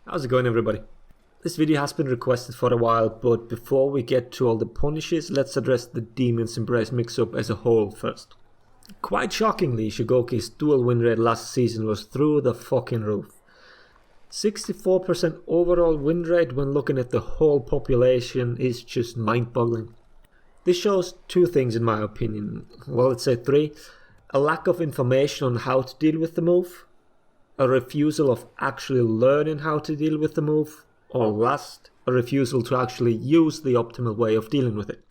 How's it going, everybody? This video has been requested for a while, but before we get to all the punishes, let's address the Demon's Embrace mix-up as a whole first. Quite shockingly, Shugoki's dual win rate last season was through the fucking roof. 64% overall win rate when looking at the whole population is just mind-boggling. This shows two things in my opinion. Well, let's say three. A lack of information on how to deal with the move, a refusal of actually learning how to deal with the move, or last, a refusal to actually use the optimal way of dealing with it.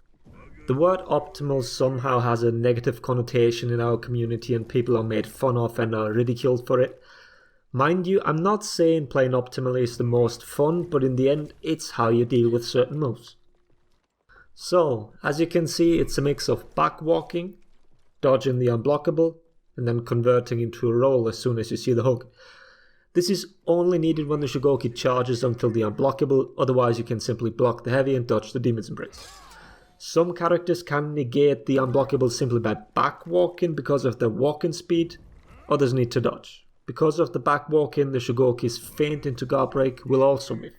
The word optimal somehow has a negative connotation in our community and people are made fun of and are ridiculed for it. Mind you, I'm not saying playing optimally is the most fun, but in the end, it's how you deal with certain moves. So, as you can see, it's a mix of backwalking, dodging the unblockable, and then converting into a roll as soon as you see the hook. This is only needed when the Shugoki charges until the unblockable, otherwise you can simply block the heavy and dodge the Demon's Embrace. Some characters can negate the unblockable simply by backwalking because of their walking speed, others need to dodge. Because of the backwalking, the Shugoki's feint into guard break will also miss.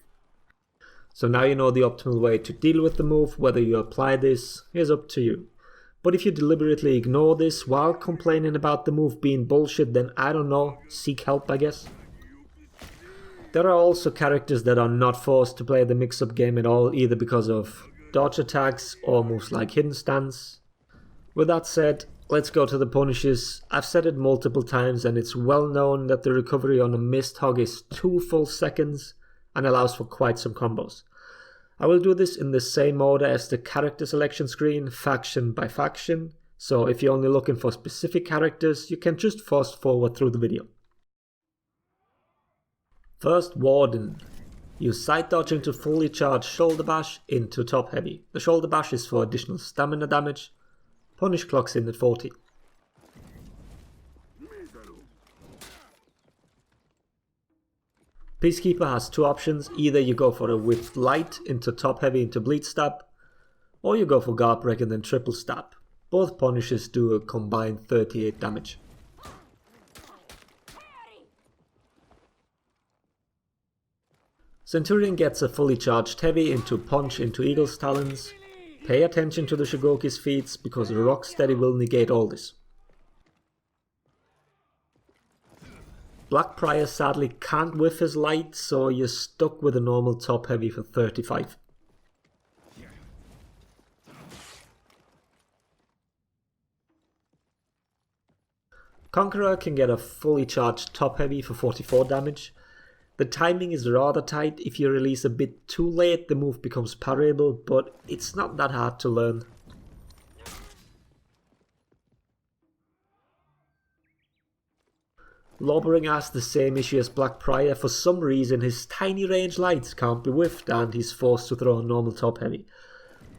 So now you know the optimal way to deal with the move. Whether you apply this is up to you. But if you deliberately ignore this while complaining about the move being bullshit, then I don't know, seek help I guess. There are also characters that are not forced to play the mix-up game at all, either because of dodge attacks or moves like hidden stance. With that said, let's go to the punishes. I've said it multiple times and it's well known that the recovery on a missed hug is 2 full seconds and allows for quite some combos. I will do this in the same order as the character selection screen, faction by faction, so if you're only looking for specific characters, you can just fast forward through the video. First, Warden. Use side dodge into fully charged shoulder bash into top heavy. The shoulder bash is for additional stamina damage. Punish clocks in at 40. Peacekeeper has two options. Either you go for a whipped light into top heavy into bleed stab, or you go for guard break and then triple stab. Both punishes do a combined 38 damage. Centurion gets a fully charged heavy into punch into Eagle's Talons. Pay attention to the Shugoki's feats because Rocksteady will negate all this. Black Prior sadly can't whiff his light, so you're stuck with a normal top heavy for 35. Conqueror can get a fully charged top heavy for 44 damage. The timing is rather tight. If you release a bit too late, the move becomes parryable, but it's not that hard to learn. Lawbring has the same issue as Black Prior. For some reason, his tiny range lights can't be whiffed and he's forced to throw a normal top heavy.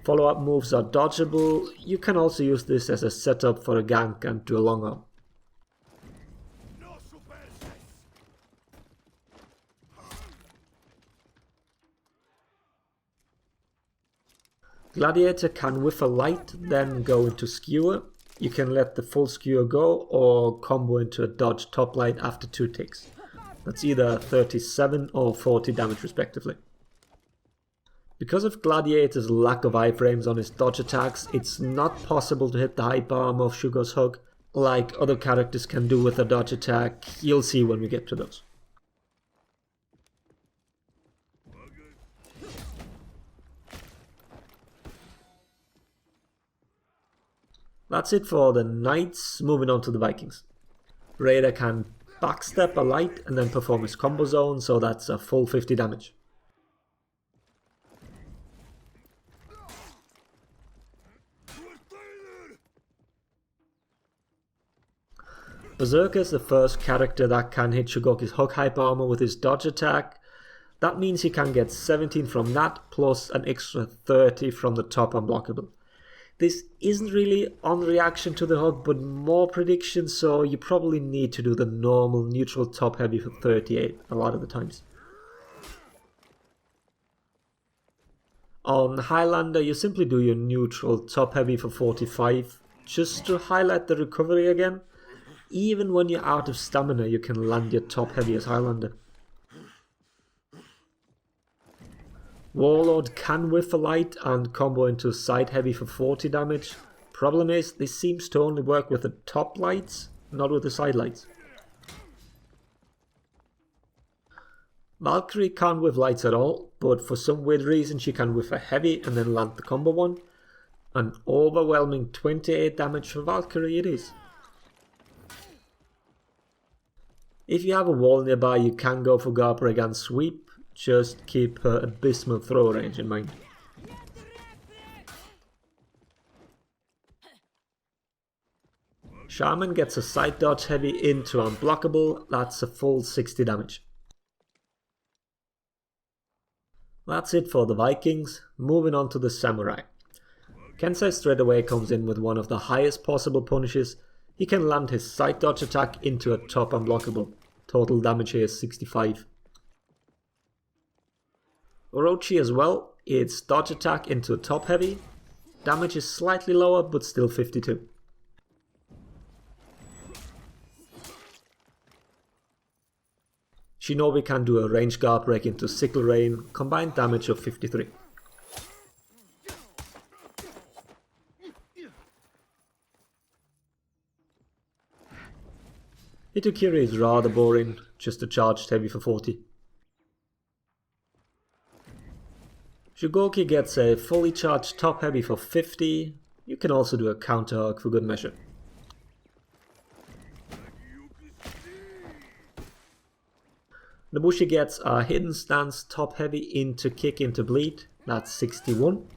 Follow-up moves are dodgeable. You can also use this as a setup for a gank and do a long arm. Gladiator can whiff a light, then go into skewer. You can let the full skewer go or combo into a dodge top light after 2 ticks. That's either 37 or 40 damage respectively. Because of Gladiator's lack of iframes on his dodge attacks, it's not possible to hit the hyper armor of Shugo's hug like other characters can do with a dodge attack. You'll see when we get to those. That's it for the Knights. Moving on to the Vikings. Raider can backstep a light and then perform his combo zone, so that's a full 50 damage. Berserker is the first character that can hit Shugoki's hug hyper armor with his dodge attack. That means he can get 17 from that plus an extra 30 from the top unblockable. This isn't really on reaction to the hug, but more prediction, so you probably need to do the normal neutral top heavy for 38 a lot of the times. On Highlander, you simply do your neutral top heavy for 45, just to highlight the recovery again. Even when you're out of stamina, you can land your top heavy as Highlander. Warlord can whiff a light and combo into side heavy for 40 damage. Problem is, this seems to only work with the top lights, not with the side lights. Valkyrie can't whiff lights at all, but for some weird reason she can whiff a heavy and then land the combo one. An overwhelming 28 damage for Valkyrie it is. If you have a wall nearby, you can go for Garbreg and sweep, just keep her abysmal throw range in mind. Shaman gets a side dodge heavy into unblockable, that's a full 60 damage. That's it for the Vikings, moving on to the Samurai. Kensei straight away comes in with one of the highest possible punishes. He can land his side dodge attack into a top unblockable. Total damage here is 65. Orochi as well, it's dodge attack into a top heavy. Damage is slightly lower but still 52. Shinobi can do a range guard break into sickle rain, combined damage of 53. Itukiri is rather boring, just a charged heavy for 40. Shugoki gets a fully charged top heavy for 50. You can also do a counter hug for good measure. Nobushi gets a hidden stance top heavy into kick into bleed, that's 61.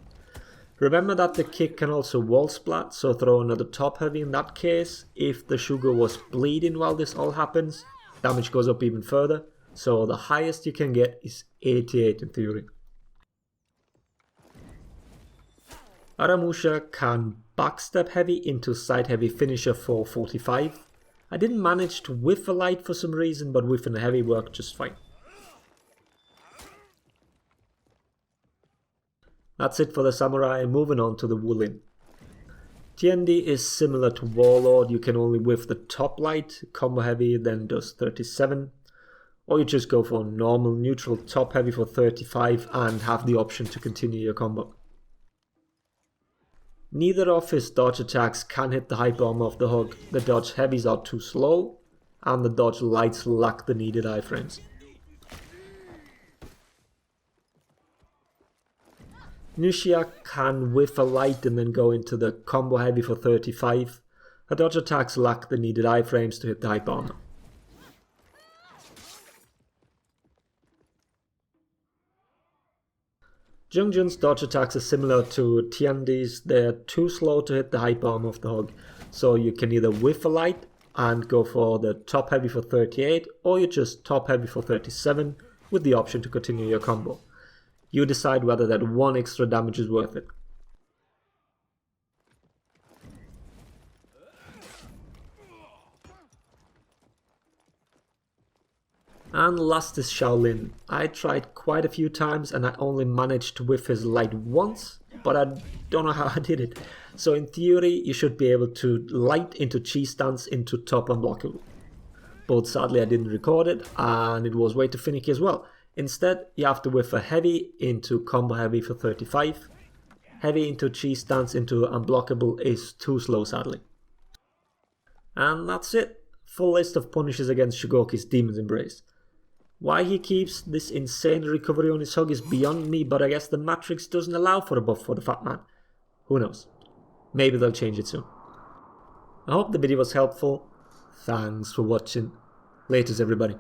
Remember that the kick can also wall splat, so throw another top heavy in that case. If the Shugo was bleeding while this all happens, damage goes up even further, so the highest you can get is 88 in theory. Aramusha can backstep heavy into side heavy finisher for 45. I didn't manage to whiff a light for some reason, but whiffing a heavy worked just fine. That's it for the Samurai, moving on to the Wulin. TND is similar to Warlord, you can only whiff the top light, combo heavy then does 37. Or you just go for normal neutral top heavy for 35 and have the option to continue your combo. Neither of his dodge attacks can hit the hyper armor of the hug, the dodge heavies are too slow, and the dodge lights lack the needed iframes. Nushia can whiff a light and then go into the combo heavy for 35, her dodge attacks lack the needed iframes to hit the hyper armor. Jungjun's dodge attacks are similar to Tiandi's, they're too slow to hit the hyper armor of the hug, so you can either whiff a light and go for the top heavy for 38, or you just top heavy for 37 with the option to continue your combo. You decide whether that one extra damage is worth it. And last is Shaolin. I tried quite a few times and I only managed to whiff his light once, but I don't know how I did it. So in theory you should be able to light into chi stance into top unblockable. But sadly I didn't record it and it was way too finicky as well. Instead you have to whiff a heavy into combo heavy for 35. Heavy into chi stance into unblockable is too slow sadly. And that's it. Full list of punishes against Shugoki's Demon's Embrace. Why he keeps this insane recovery on his hug is beyond me, but I guess the Matrix doesn't allow for a buff for the fat man. Who knows? Maybe they'll change it soon. I hope the video was helpful. Thanks for watching. Laters everybody.